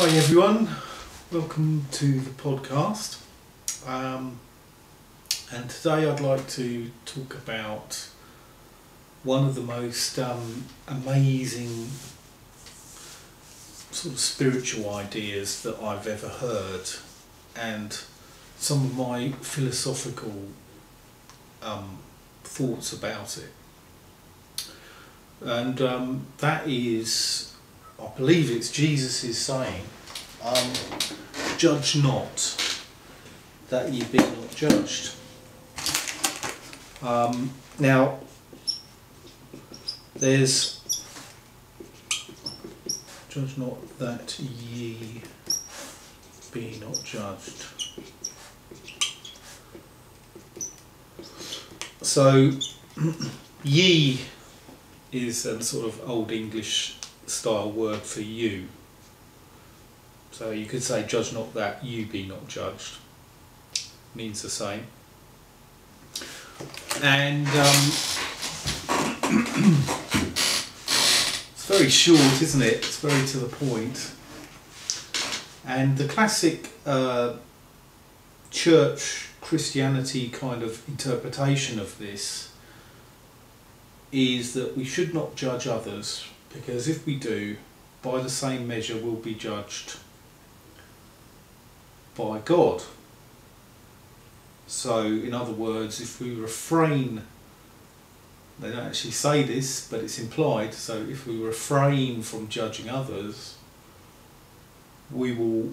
Hi everyone, welcome to the podcast. And today I'd like to talk about one of the most amazing sort of spiritual ideas that I've ever heard, and some of my philosophical thoughts about it. And that is, I believe it's Jesus' saying, judge not, that ye be not judged. Now, there's, judge not that ye be not judged. So, ye is a sort of Old English style word for you. So you could say, judge not that you be not judged. Means the same. And it's very short, isn't it? It's very to the point. And the classic church Christianity kind of interpretation of this is that we should not judge others, because if we do, by the same measure we'll be judged by God. So in other words, if we refrain, they don't actually say this but it's implied, so if we refrain from judging others, we will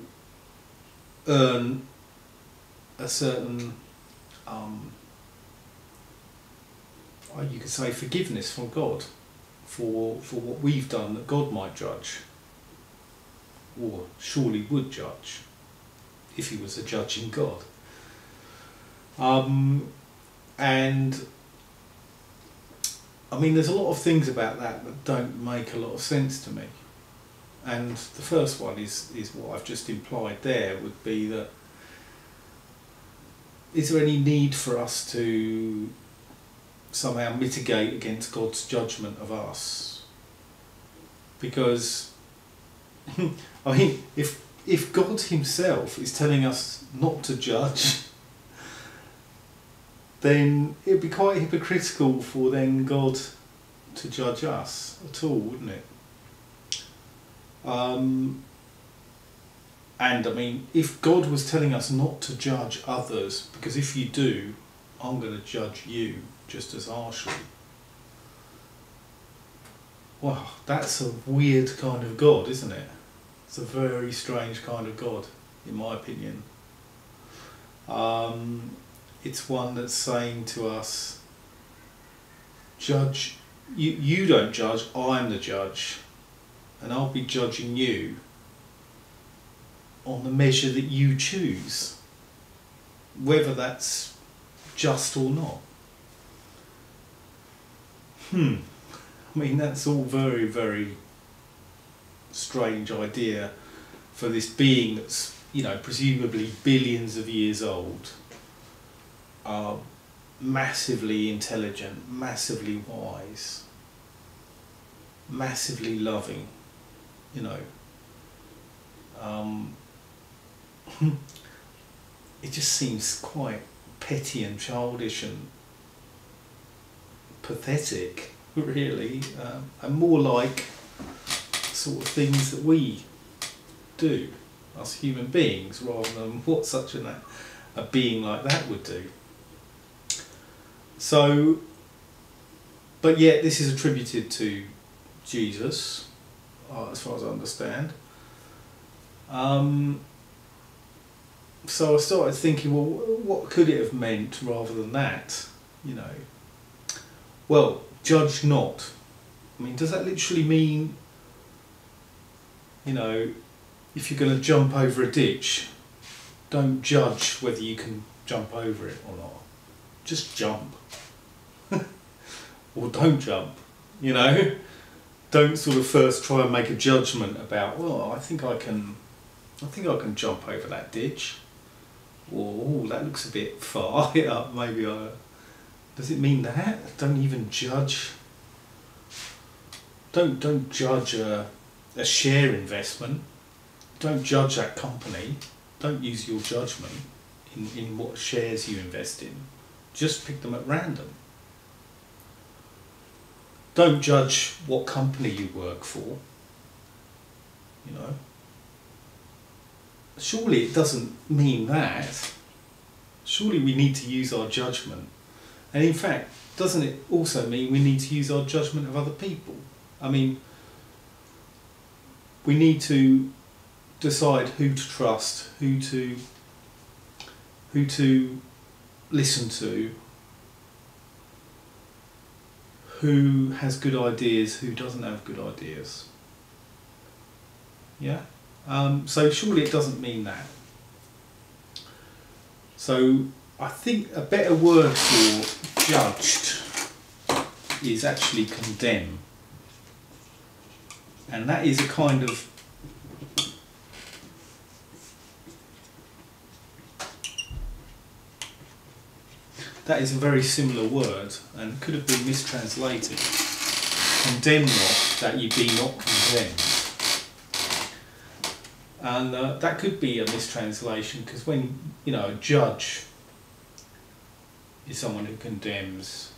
earn a certain you could say forgiveness from God for what we've done that God might judge, or surely would judge if he was a judging God. And I mean, there's a lot of things about that don't make a lot of sense to me. And the first one is what I've just implied there, would be that, is there any need for us to somehow mitigate against God's judgment of us? Because I mean, if God himself is telling us not to judge, then it'd be quite hypocritical for then God to judge us at all, wouldn't it? And I mean, if God was telling us not to judge others, because if you do, I'm going to judge you just as harshly. Wow, that's a weird kind of God, isn't it? It's a very strange kind of God, in my opinion. It's one that's saying to us, judge, you don't judge, I'm the judge, and I'll be judging you on the measure that you choose, whether that's just or not. I mean, that's all very, very strange idea for this being that's, you know, presumably billions of years old, massively intelligent, massively wise, massively loving, you know. It just seems quite petty and childish and pathetic, really, and more like sort of things that we do, us human beings, rather than what such a being like that would do. So, but yet this is attributed to Jesus, as far as I understand. So I started thinking, well, what could it have meant rather than that, you know? Well, judge not. I mean, does that literally mean, you know, if you're going to jump over a ditch, don't judge whether you can jump over it or not. Just jump. Or don't jump, you know? Don't sort of first try and make a judgment about, well, I think I can jump over that ditch. Or, oh, that looks a bit far. Yeah, maybe does it mean that? Don't even judge. Don't judge a share investment. don't judge that company. Don't use your judgment in what shares you invest in. Just pick them at random. Don't judge what company you work for. You know. Surely it doesn't mean that. Surely we need to use our judgment. And in fact, doesn't it also mean we need to use our judgment of other people? I mean, we need to decide who to trust, who to listen to, who has good ideas, who doesn't have good ideas. Yeah? So surely it doesn't mean that. So I think a better word for judged is actually condemn. And that is a kind of that is a very similar word and could have been mistranslated. Condemn not, that ye be not condemned. And that could be a mistranslation, because when, you know, a judge is someone who condemns,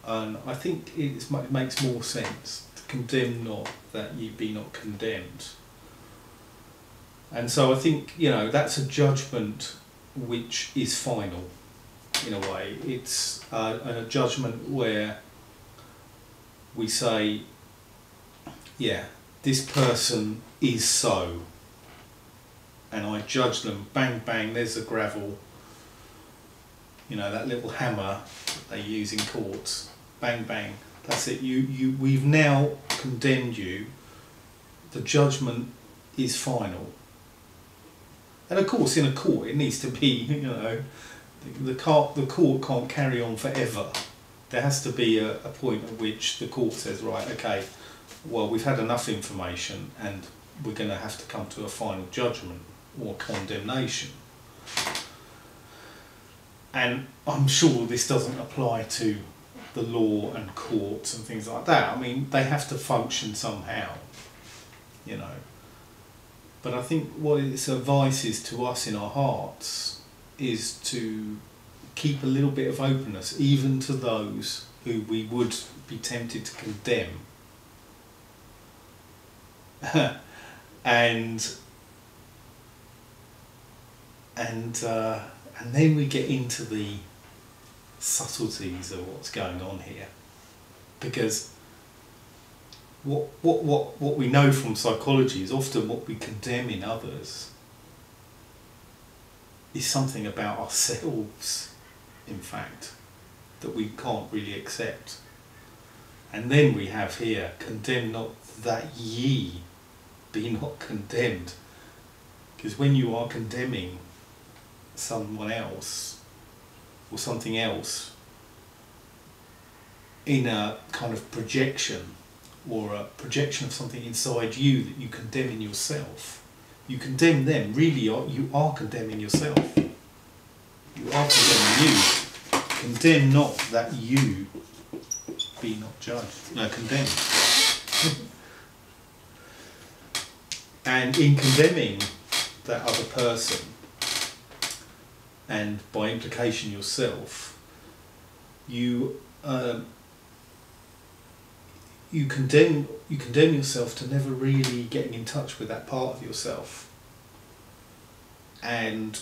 and I think it makes more sense to condemn not, that ye be not condemned. And so I think, you know, that's a judgment which is final, in a way. It's a judgment where we say, yeah, this person is so, and I judge them, bang bang, there's the gravel, you know, that little hammer that they use in courts, bang bang, that's it, we've now condemned you, the judgment is final. And of course in a court it needs to be, you know, the court can't carry on forever. There has to be a point at which the court says, right, okay, well, we've had enough information and we're going to have to come to a final judgment or condemnation. And I'm sure this doesn't apply to the law and courts and things like that. I mean, they have to function somehow, you know. But I think what its advice is to us in our hearts is to keep a little bit of openness, even to those who we would be tempted to condemn. and then we get into the subtleties of what's going on here, because what we know from psychology is often what we condemn in others is something about ourselves, in fact, that we can't really accept. And then we have here, condemn not that ye be not condemned. Because when you are condemning someone else or something else in a kind of projection, or a projection of something inside you that you condemn in yourself, you condemn them, really you are condemning yourself. You are condemning you. Condemn not that you be not judged. No, condemn. And in condemning that other person, and by implication yourself, you condemn yourself to never really getting in touch with that part of yourself, and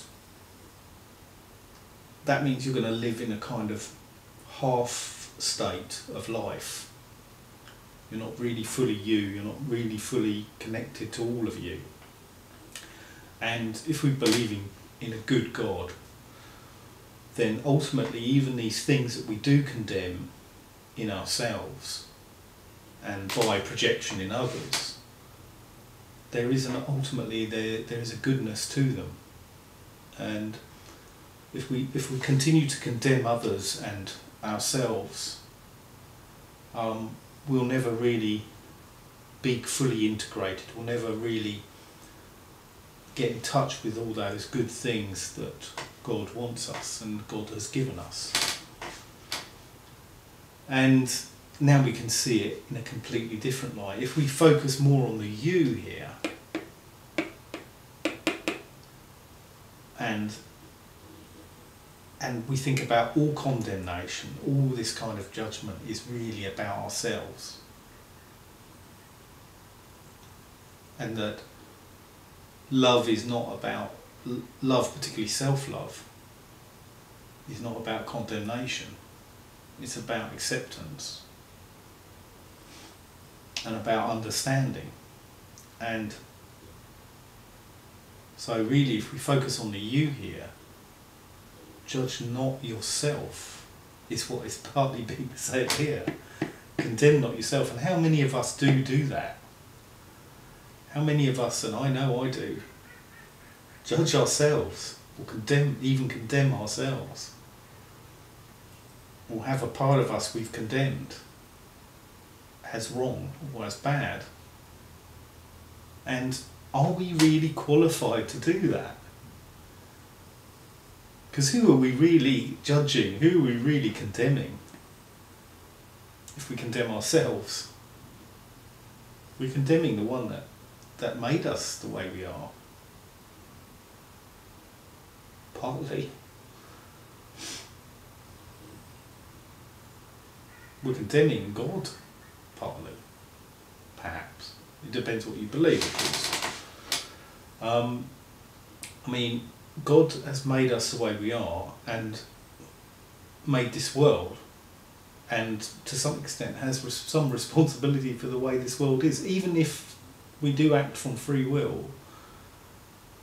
that means you're going to live in a kind of half state of life. You're not really fully you, you're not really fully connected to all of you. And if we believe in a good God, then ultimately even these things that we do condemn in ourselves and by projection in others, there is ultimately there is a goodness to them. And if we continue to condemn others and ourselves, we'll never really be fully integrated. We'll never really get in touch with all those good things that God wants us and God has given us. And now we can see it in a completely different light. If we focus more on the you here, and we think about all condemnation, all this kind of judgment is really about ourselves. And that love is not about, love, particularly self-love, is not about condemnation. It's about acceptance and about understanding. And so really, if we focus on the you here, judge not yourself is what is partly being said here. Condemn not yourself. And how many of us do that? How many of us, and I know I do, judge ourselves or even condemn ourselves, or have a part of us we've condemned as wrong or as bad? And are we really qualified to do that? Because who are we really judging? Who are we really condemning? If we condemn ourselves, we're condemning the one that made us the way we are. Partly. We're condemning God, partly. Perhaps. It depends what you believe, of course. I mean, God has made us the way we are and made this world, and to some extent has some responsibility for the way this world is, even if we do act from free will,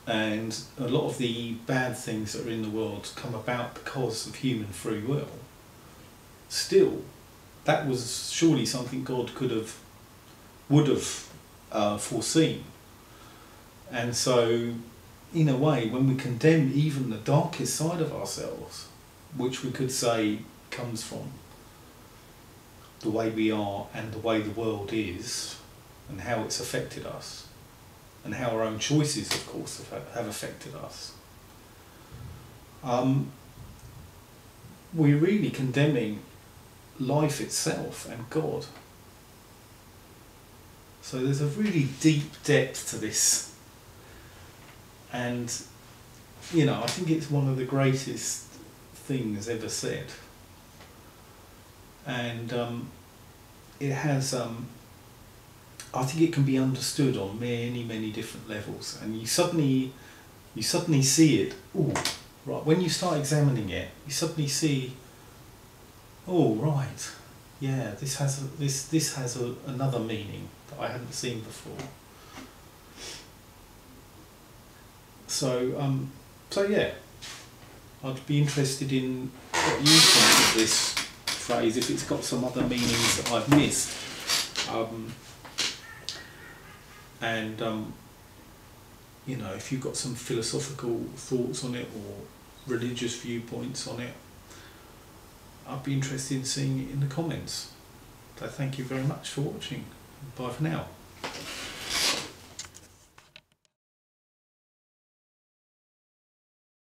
and a lot of the bad things that are in the world come about because of human free will. Still, that was surely something God would have foreseen. And so, in a way, when we condemn even the darkest side of ourselves, which we could say comes from the way we are and the way the world is, and how it's affected us, and how our own choices, of course, have affected us, we're really condemning life itself and God. So there's a really deep depth to this. And, you know, I think it's one of the greatest things ever said. And it has, I think it can be understood on many, many different levels. And you suddenly see it, ooh, right, when you start examining it, you suddenly see, oh, right, yeah, this has another meaning that I hadn't seen before. So, so yeah, I'd be interested in what you think of this phrase, if it's got some other meanings that I've missed. You know, if you've got some philosophical thoughts on it or religious viewpoints on it, I'd be interested in seeing it in the comments. So thank you very much for watching. Bye for now.